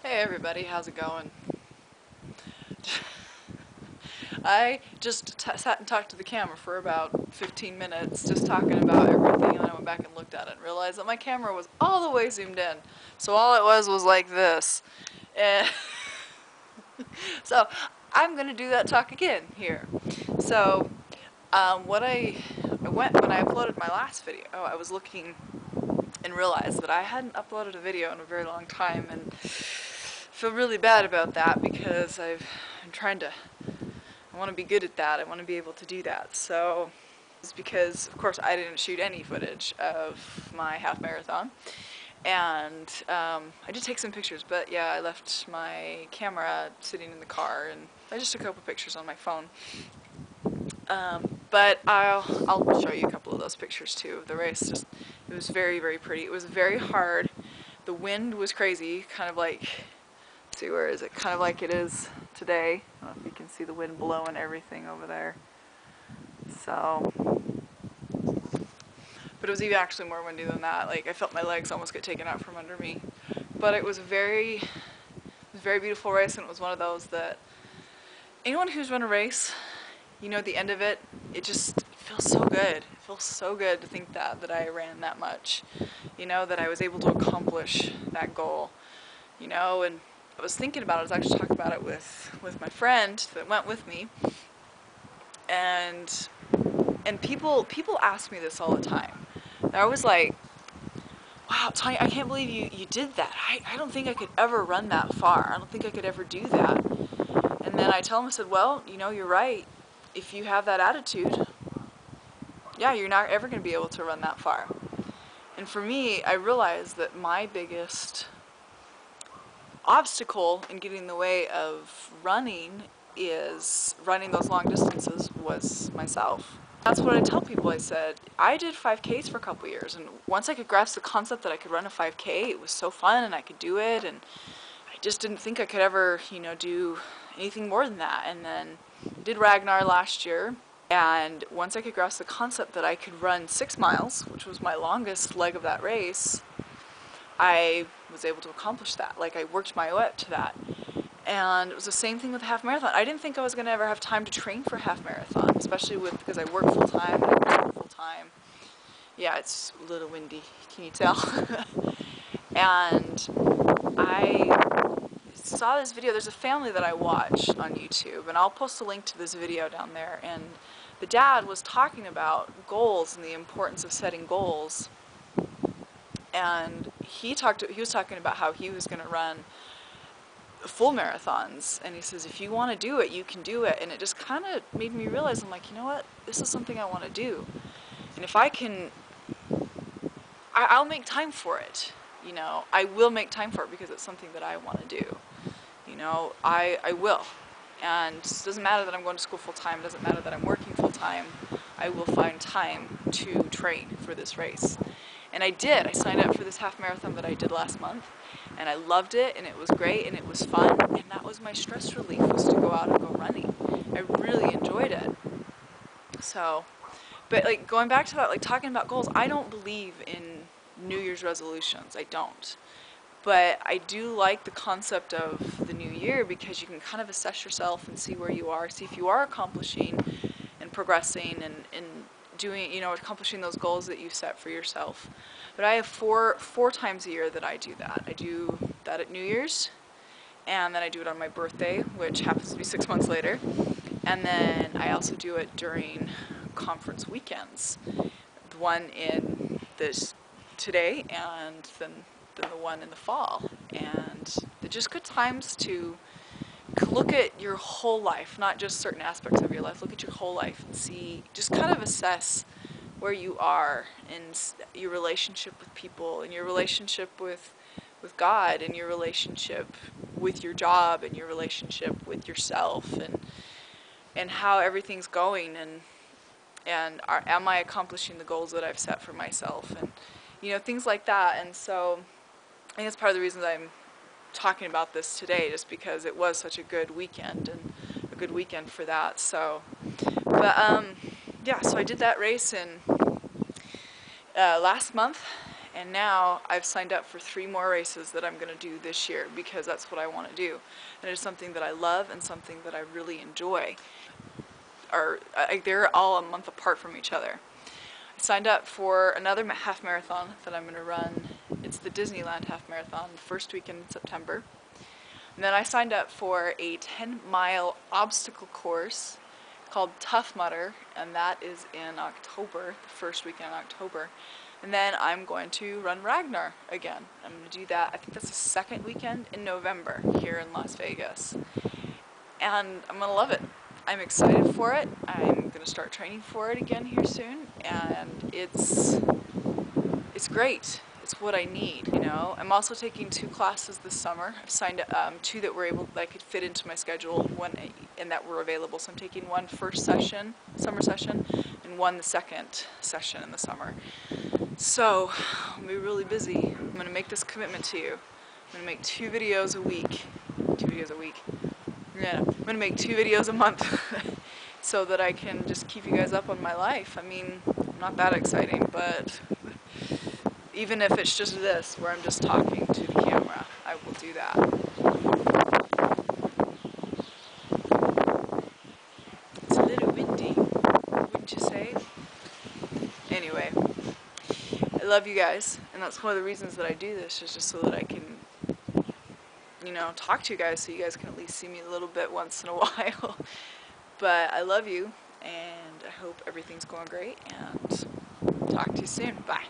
Hey everybody, how's it going? I just sat and talked to the camera for about 15 minutes, just talking about everything, and then I went back and looked at it and realized that my camera was all the way zoomed in. So all it was like this. And so I'm going to do that talk again here. So when I uploaded my last video, I was looking and realized that I hadn't uploaded a video in a very long time, and feel really bad about that because I want to be good at that. I want to be able to do that. So it's because, of course, I didn't shoot any footage of my half marathon, and I did take some pictures, but yeah, I left my camera sitting in the car, and I just took a couple pictures on my phone. But I'll show you a couple of those pictures too of the race. It was very, very pretty. It was very hard. The wind was crazy, kind of like, let's see, where is it? Kind of like it is today. I don't know if you can see the wind blowing everything over there. So, but it was even actually more windy than that. Like, I felt my legs almost get taken out from under me. But it was a very beautiful race, and it was one of those that anyone who's run a race, you know, at the end of it, it feels so good. It feels so good to think that I ran that much, you know, that I was able to accomplish that goal, you know. And I was thinking about it, I was actually talking about it with my friend that went with me, and people ask me this all the time. They're always like, wow, Tanya, I can't believe you did that. I don't think I could ever run that far. I don't think I could ever do that. And then I tell them, I said, well, you know, you're right. If you have that attitude, yeah, you're not ever going to be able to run that far. And for me, I realized that my biggest obstacle in getting in the way of running those long distances was myself. That's what I tell people. I said, I did 5Ks for a couple years, and once I could grasp the concept that I could run a 5K, it was so fun and I could do it, and I just didn't think I could ever, you know, do anything more than that. And then I did Ragnar last year, and once I could grasp the concept that I could run 6 miles, which was my longest leg of that race, I was able to accomplish that. Like, I worked my way up to that. And it was the same thing with the half marathon. I didn't think I was going to ever have time to train for a half marathon, especially because I work full time and I travel full time. Yeah, it's a little windy, can you tell? And I saw this video. There's a family that I watch on YouTube, and I'll post a link to this video down there. And the dad was talking about goals and the importance of setting goals. And he was talking about how he was going to run full marathons, and he says, if you want to do it, you can do it. And it just kind of made me realize, I'm like, you know what, this is something I want to do, and if I can, I'll make time for it. You know, I will make time for it because it's something that I want to do. You know, I will. And it doesn't matter that I'm going to school full time, it doesn't matter that I'm working full time, I will find time to train for this race. And I did. I signed up for this half marathon that I did last month, and I loved it, and it was great, and it was fun, and that was my stress relief, was to go out and go running. I really enjoyed it. So, but like, going back to that, like, talking about goals, I don't believe in New Year's resolutions. I don't. But I do like the concept of the new year, because you can kind of assess yourself and see where you are, see if you are accomplishing and progressing and doing, you know, accomplishing those goals that you set for yourself. But I have four times a year that I do that. I do that at New Year's, and then I do it on my birthday, which happens to be 6 months later. And then I also do it during conference weekends. The one in today, and then the one in the fall. And they're just good times to look at your whole life, not just certain aspects of your life. Look at your whole life and see, just kind of assess where you are in your relationship with people, and your relationship with God, and your relationship with your job, and your relationship with yourself, and how everything's going, and am I accomplishing the goals that I've set for myself, and, you know, things like that. And so I think that's part of the reason that I'm talking about this today, just because it was such a good weekend, and a good weekend for that. So, but yeah, so I did that race in last month, And now I've signed up for 3 more races that I'm going to do this year because that's what I want to do. And it's something that I love and something that I really enjoy. They're all a month apart from each other. I signed up for another half marathon that I'm going to run. It's the Disneyland half marathon, the first weekend in September. And then I signed up for a 10-mile obstacle course called Tough Mudder, and that is in October, the first weekend in October. And then I'm going to run Ragnar again. I'm going to do that, I think that's the second weekend in November here in Las Vegas. And I'm going to love it. I'm excited for it. I'm going to start training for it again here soon, and it's great. It's what I need, you know. I'm also taking 2 classes this summer. I've signed 2 that I could fit into my schedule and that were available. So I'm taking 1 first session, summer session, and 1 the second session in the summer. So I'll be really busy. I'm going to make this commitment to you. I'm going to make 2 videos a week. 2 videos a week. Yeah, I'm going to make 2 videos a month so that I can just keep you guys up on my life. I mean, not that exciting, but even if it's just this, where I'm just talking to the camera, I will do that. It's a little windy, wouldn't you say? Anyway, I love you guys, and that's one of the reasons that I do this, is just so that I can, you know, talk to you guys, so you guys can at least see me a little bit once in a while. But I love you, and I hope everything's going great, and talk to you soon. Bye.